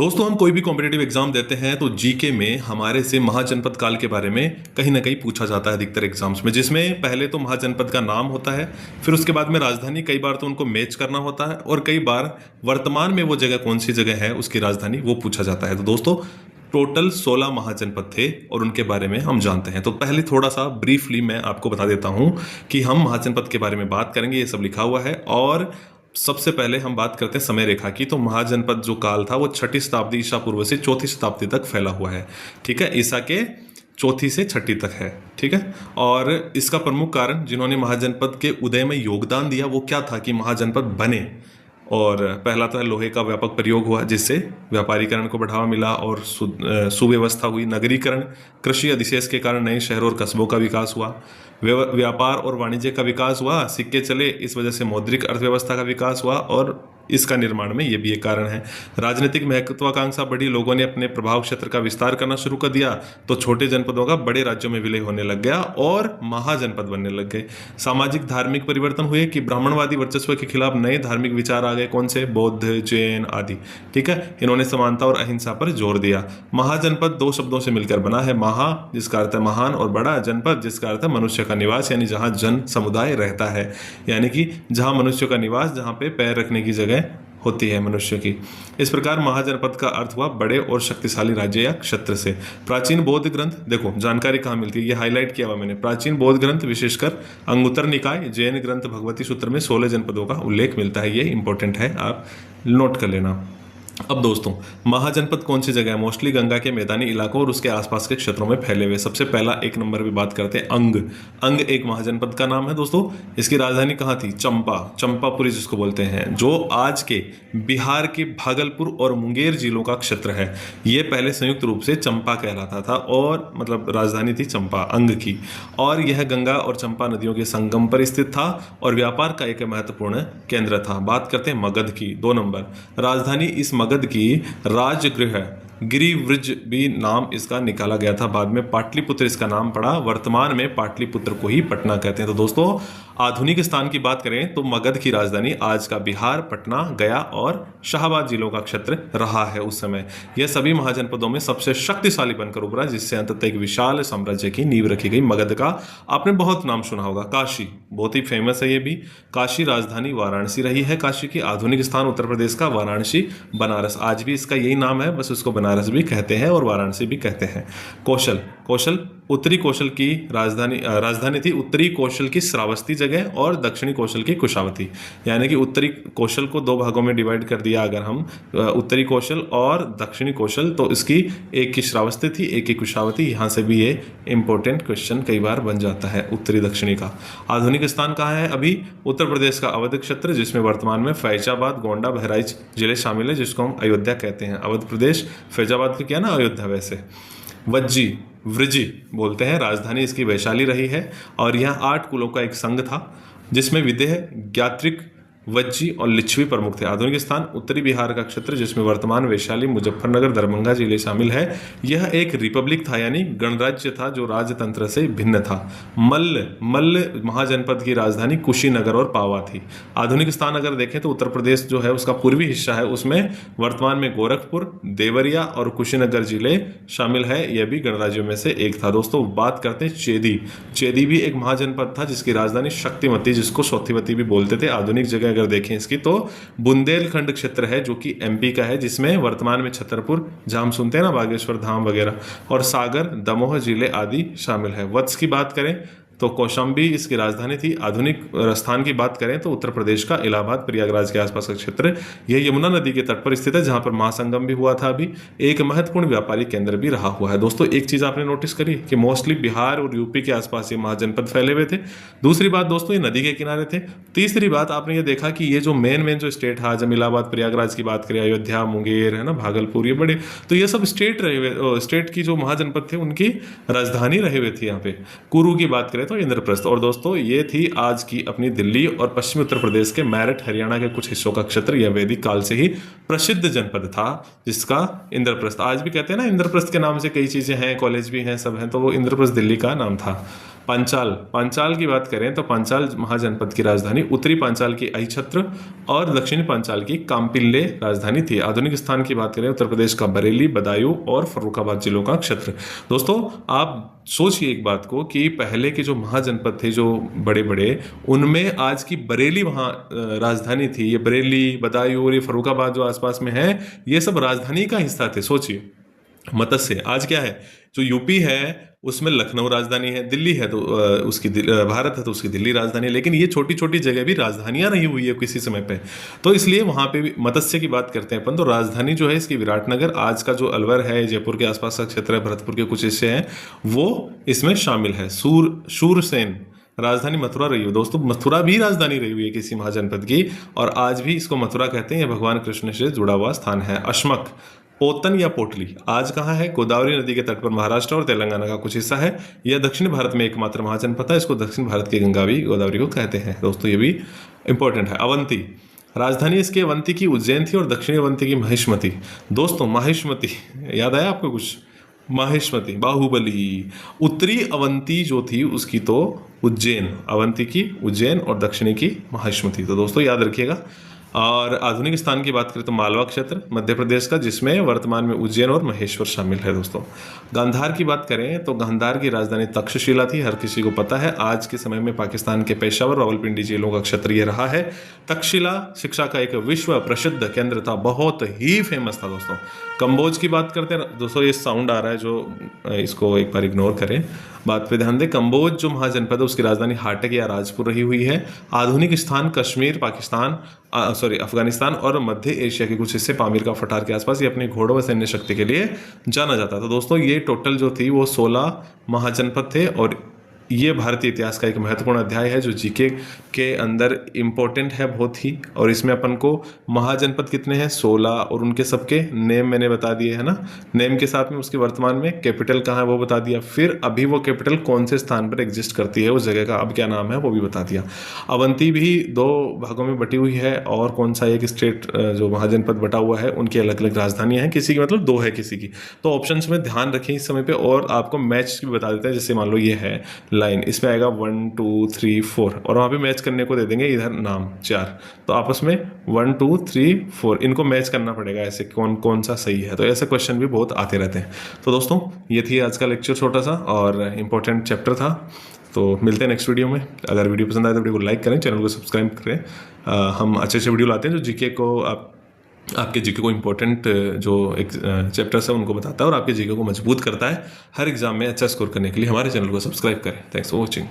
दोस्तों, हम कोई भी कॉम्पिटेटिव एग्जाम देते हैं तो जीके में हमारे से महाजनपद काल के बारे में कहीं ना कहीं पूछा जाता है अधिकतर एग्जाम्स में, जिसमें पहले तो महाजनपद का नाम होता है, फिर उसके बाद में राजधानी, कई बार तो उनको मैच करना होता है और कई बार वर्तमान में वो जगह कौन सी जगह है उसकी राजधानी वो पूछा जाता है। तो दोस्तों, टोटल 16 महाजनपद थे और उनके बारे में हम जानते हैं। तो पहले थोड़ा सा ब्रीफली मैं आपको बता देता हूं कि हम महाजनपद के बारे में बात करेंगे, ये सब लिखा हुआ है। और सबसे पहले हम बात करते हैं समय रेखा की। तो महाजनपद जो काल था वो 6ठी शताब्दी ईसा पूर्व से 4ठी शताब्दी तक फैला हुआ है। ठीक है, ईसा के 4ठी से 6ठी तक है। ठीक है, और इसका प्रमुख कारण जिन्होंने महाजनपद के उदय में योगदान दिया वो क्या था कि महाजनपद बने। और पहला तो है लोहे का व्यापक प्रयोग हुआ, जिससे व्यापारीकरण को बढ़ावा मिला और सुव्यवस्था हुई। नगरीकरण, कृषि अधिशेष के कारण नए शहरों और कस्बों का विकास हुआ। व्यापार और वाणिज्य का विकास हुआ, सिक्के चले, इस वजह से मौद्रिक अर्थव्यवस्था का विकास हुआ और इसका निर्माण में ये भी एक कारण है। राजनीतिक महत्वाकांक्षा बढ़ी, लोगों ने अपने प्रभाव क्षेत्र का विस्तार करना शुरू कर दिया, तो छोटे जनपदों का बड़े राज्यों में विलय होने लग गया और महाजनपद बनने लग गए। सामाजिक धार्मिक परिवर्तन हुए कि ब्राह्मणवादी वर्चस्व के खिलाफ नए धार्मिक विचार आ गए, कौन से? बौद्ध, जैन आदि। ठीक है, इन्होंने समानता और अहिंसा पर जोर दिया। महाजनपद दो शब्दों से मिलकर बना है, महा जिसका अर्थ है महान और बड़ा, जनपद जिसका अर्थ है मनुष्य का निवास, यानी जहां जन समुदाय रहता है, यानी कि जहां मनुष्य का निवास, जहां पे पैर रखने की जगह होती है मनुष्य की। इस प्रकार महाजनपद का अर्थ हुआ बड़े और शक्तिशाली राज्य या क्षेत्र से। प्राचीन बौद्ध ग्रंथ, देखो जानकारी कहाँ मिलती है, ये हाईलाइट किया हुआ मैंने। प्राचीन बौद्ध ग्रंथ विशेषकर अंगुत्तर निकाय, जैन ग्रंथ भगवती सूत्र में 16 जनपदों का उल्लेख मिलता है। ये इंपॉर्टेंट है, आप नोट कर लेना। अब दोस्तों, महाजनपद कौन सी जगह है? मोस्टली गंगा के मैदानी इलाकों और उसके आसपास के क्षेत्रों में फैले हुए। सबसे पहला एक नंबर पे बात करते हैं अंग। अंग एक महाजनपद का नाम है दोस्तों। इसकी राजधानी कहाँ थी? चंपा, चंपापुरी जिसको बोलते हैं, जो आज के बिहार के भागलपुर और मुंगेर जिलों का क्षेत्र है। ये पहले संयुक्त रूप से चंपा कहलाता था और मतलब राजधानी थी चंपा, अंग की। और यह गंगा और चंपा नदियों के संगम पर स्थित था और व्यापार का एक महत्वपूर्ण केंद्र था। बात करते हैं मगध की, 2 नंबर। राजधानी इस मगध की राजगृह गिरिव्रज भी नाम इसका निकाला गया था। बाद में पाटलिपुत्र इसका नाम पड़ा। वर्तमान में पाटलिपुत्र को ही पटना कहते हैं। तो दोस्तों, आधुनिक स्थान की बात करें तो मगध की राजधानी आज का बिहार, पटना, गया और शाहबाद जिलों का क्षेत्र रहा है उस समय। यह सभी महाजनपदों में सबसे शक्तिशाली बनकर उभरा, जिससे अंततः एक विशाल साम्राज्य की नींव रखी गई। मगध का आपने बहुत नाम सुना होगा। काशी बहुत ही फेमस है ये भी। काशी राजधानी वाराणसी रही है। काशी की आधुनिक स्थान उत्तर प्रदेश का वाराणसी, बनारस, आज भी इसका यही नाम है, बस उसको बनारस भी कहते हैं और वाराणसी भी कहते हैं। कौशल, कौशल उत्तरी कौशल की राजधानी थी। उत्तरी कौशल की श्रावस्ती जगह और दक्षिणी कौशल की कुशावती, यानी कि उत्तरी कौशल को 2 भागों में डिवाइड कर दिया अगर हम, उत्तरी कौशल और दक्षिणी कौशल, तो इसकी एक की श्रावस्ती थी, एक की कुशावती। यहाँ से भी ये इंपॉर्टेंट क्वेश्चन कई बार बन जाता है उत्तरी दक्षिणी का। आधुनिक स्थान कहाँ है? अभी उत्तर प्रदेश का अवध क्षेत्र, जिसमें वर्तमान में फैजाबाद, गोंडा, बहराइच जिले शामिल है, जिसको हम अयोध्या कहते हैं। अवध प्रदेश, फैजाबाद का क्या ना, अयोध्या वैसे। वज्जी, वृजी बोलते हैं। राजधानी इसकी वैशाली रही है और यह 8 कुलों का एक संघ था, जिसमें विदेह, ज्ञात्रिक, वज्जी और लिच्छवी प्रमुख थे। आधुनिक स्थान उत्तरी बिहार का क्षेत्र, जिसमें वर्तमान वैशाली, मुजफ्फरनगर, दरभंगा जिले शामिल है। यह एक रिपब्लिक था, यानी गणराज्य था जो राजतंत्र से भिन्न था। मल्ल महाजनपद की राजधानी कुशीनगर और पावा थी। आधुनिक स्थान अगर देखें तो उत्तर प्रदेश जो है उसका पूर्वी हिस्सा है, उसमें वर्तमान में गोरखपुर, देवरिया और कुशीनगर जिले शामिल है। यह भी गणराज्यों में से एक था। दोस्तों, बात करते हैं चेदी। चेदी भी एक महाजनपद था, जिसकी राजधानी शक्तिमती, जिसको सौथीवती भी बोलते थे। आधुनिक जगह अगर देखें इसकी तो बुंदेलखंड क्षेत्र है, जो कि एमपी का है, जिसमें वर्तमान में छतरपुर, जहां हम सुनते हैं ना बागेश्वर धाम वगैरह, और सागर, दमोह जिले आदि शामिल है। वत्स की बात करें तो कौशाम्बी इसकी राजधानी थी। आधुनिक स्थान की बात करें तो उत्तर प्रदेश का इलाहाबाद, प्रयागराज के आसपास का क्षेत्र, यह यमुना नदी के तट पर स्थित है, जहां पर महासंगम भी हुआ था। अभी एक महत्वपूर्ण व्यापारिक केंद्र भी रहा हुआ है। दोस्तों, एक चीज आपने नोटिस करी कि मोस्टली बिहार और यूपी के आसपास ये महाजनपद फैले हुए थे। दूसरी बात दोस्तों, ये नदी के किनारे थे। तीसरी बात आपने ये देखा कि ये जो मेन जो स्टेट है, आज हम इलाहाबाद, प्रयागराज की बात करें, अयोध्या, मुंगेर है ना, भागलपुर, ये बड़े, तो ये सब स्टेट रहे हुए, स्टेट की जो महाजनपद थे उनकी राजधानी रहे हुए थी। यहाँ पे कुरु की बात करें तो इंद्रप्रस्थ। और दोस्तों, ये थी आज की अपनी दिल्ली और पश्चिमी उत्तर प्रदेश के मेरठ, हरियाणा के कुछ हिस्सों का क्षेत्र। यह वैदिक काल से ही प्रसिद्ध जनपद था, जिसका इंद्रप्रस्थ, आज भी कहते हैं ना इंद्रप्रस्थ के नाम से कई चीजें हैं, कॉलेज भी हैं, सब हैं, तो वो इंद्रप्रस्थ दिल्ली का नाम था। पांचाल, पांचाल की बात करें तो पांचाल महाजनपद की राजधानी उत्तरी पांचाल की अहिछत्र और दक्षिणी पांचाल की काम्पिल्ले राजधानी थी। आधुनिक स्थान की बात करें उत्तर प्रदेश का बरेली, बदायूं और फर्रुखाबाद जिलों का क्षेत्र। दोस्तों आप सोचिए एक बात को कि पहले के जो महाजनपद थे जो बड़े बड़े, उनमें आज की बरेली वहाँ राजधानी थी। ये बरेली, बदायूं और ये फर्रुखाबाद जो आसपास में है, ये सब राजधानी का हिस्सा थे। सोचिए मत्स्य आज क्या है, जो यूपी है उसमें लखनऊ राजधानी है, दिल्ली है तो भारत है तो उसकी दिल्ली राजधानी है, लेकिन ये छोटी छोटी जगह भी राजधानियां रही हुई है किसी समय पे। तो इसलिए वहां पे भी मत्स्य की बात करते हैं अपन, तो राजधानी जो है इसकी विराटनगर, आज का जो अलवर है, जयपुर के आसपास का क्षेत्र है, भरतपुर के कुछ हिस्से हैं, वो इसमें शामिल है। शूरसेन राजधानी मथुरा रही है। दोस्तों मथुरा भी राजधानी रही हुई है किसी महाजनपद की, और आज भी इसको मथुरा कहते हैं। यह भगवान कृष्ण से जुड़ा हुआ स्थान है। अश्मक, पोतन या पोटली आज कहाँ है? गोदावरी नदी के तट पर महाराष्ट्र और तेलंगाना का कुछ हिस्सा है। यह दक्षिण भारत में एकमात्र महाजनपद है। इसको दक्षिण भारत की गंगा भी गोदावरी को कहते हैं। दोस्तों ये भी इंपॉर्टेंट है। अवंती, राजधानी इसकी अवंती की उज्जैन थी और दक्षिणी अवंती की महेशमती। दोस्तों महेशमती याद आया आपको कुछ? महेशमती, बाहुबली। उत्तरी अवंती जो थी उसकी तो उज्जैन, अवंती की उज्जैन और दक्षिणी की महेशमती। तो दोस्तों याद रखिएगा। और आधुनिक स्थान की बात करें तो मालवा क्षेत्र मध्य प्रदेश का, जिसमें वर्तमान में उज्जैन और महेश्वर शामिल है। दोस्तों गांधार की बात करें तो गांधार की राजधानी तक्षशिला थी, हर किसी को पता है। आज के समय में पाकिस्तान के पेशावर, रावलपिंडी जिलों का क्षेत्र ये रहा है। तक्षशिला शिक्षा का एक विश्व प्रसिद्ध केंद्र था, बहुत ही फेमस था। दोस्तों कंबोज की बात करते हैं। दोस्तों ये साउंड आ रहा है जो, इसको एक बार इग्नोर करें, बात पे ध्यान दें। कंबोज जो महाजनपद है उसकी राजधानी हाटक या राजपुर रही हुई है। आधुनिक स्थान कश्मीर, पाकिस्तान, अफगानिस्तान और मध्य एशिया के कुछ हिस्से, पामीर का पठार के आसपास। ये अपनी घोड़ों व सैन्य शक्ति के लिए जाना जाता था। दोस्तों ये टोटल जो थी वो 16 महाजनपद थे, और ये भारतीय इतिहास का एक महत्वपूर्ण अध्याय है जो जीके के अंदर इम्पोर्टेंट है बहुत ही। और इसमें अपन को महाजनपद कितने हैं? 16, और उनके सबके नेम मैंने बता दिए है ना। नेम के साथ में उसके वर्तमान में कैपिटल कहाँ है वो बता दिया, फिर अभी वो कैपिटल कौन से स्थान पर एग्जिस्ट करती है, उस जगह का अब क्या नाम है वो भी बता दिया। अवंती भी 2 भागों में बटी हुई है, और कौन सा एक स्टेट जो महाजनपद बटा हुआ है उनकी अलग अलग राजधानियाँ हैं, किसी की मतलब 2 है किसी की। तो ऑप्शंस में ध्यान रखें इस समय पे, और आपको मैच भी बता देते हैं। जैसे मान लो ये है लाइन, इसमें आएगा 1 2 3 4, और वहाँ पे मैच करने को दे देंगे इधर नाम 4, तो आपस में 1 2 3 4 इनको मैच करना पड़ेगा, ऐसे कौन कौन सा सही है। तो ऐसे क्वेश्चन भी बहुत आते रहते हैं। तो दोस्तों ये थी आज का लेक्चर, छोटा सा और इम्पोर्टेंट चैप्टर था। तो मिलते हैं नेक्स्ट वीडियो में। अगर वीडियो पसंद आए तो वीडियो को लाइक करें, चैनल को सब्सक्राइब करें। हम अच्छे अच्छे वीडियो लाते हैं जो जीके को आपके जीके को इम्पोर्टेंट जो एक चैप्टर्स है उनको बताता है और आपके जीके को मजबूत करता है। हर एग्जाम में अच्छा स्कोर करने के लिए हमारे चैनल को सब्सक्राइब करें। Thanks for watching.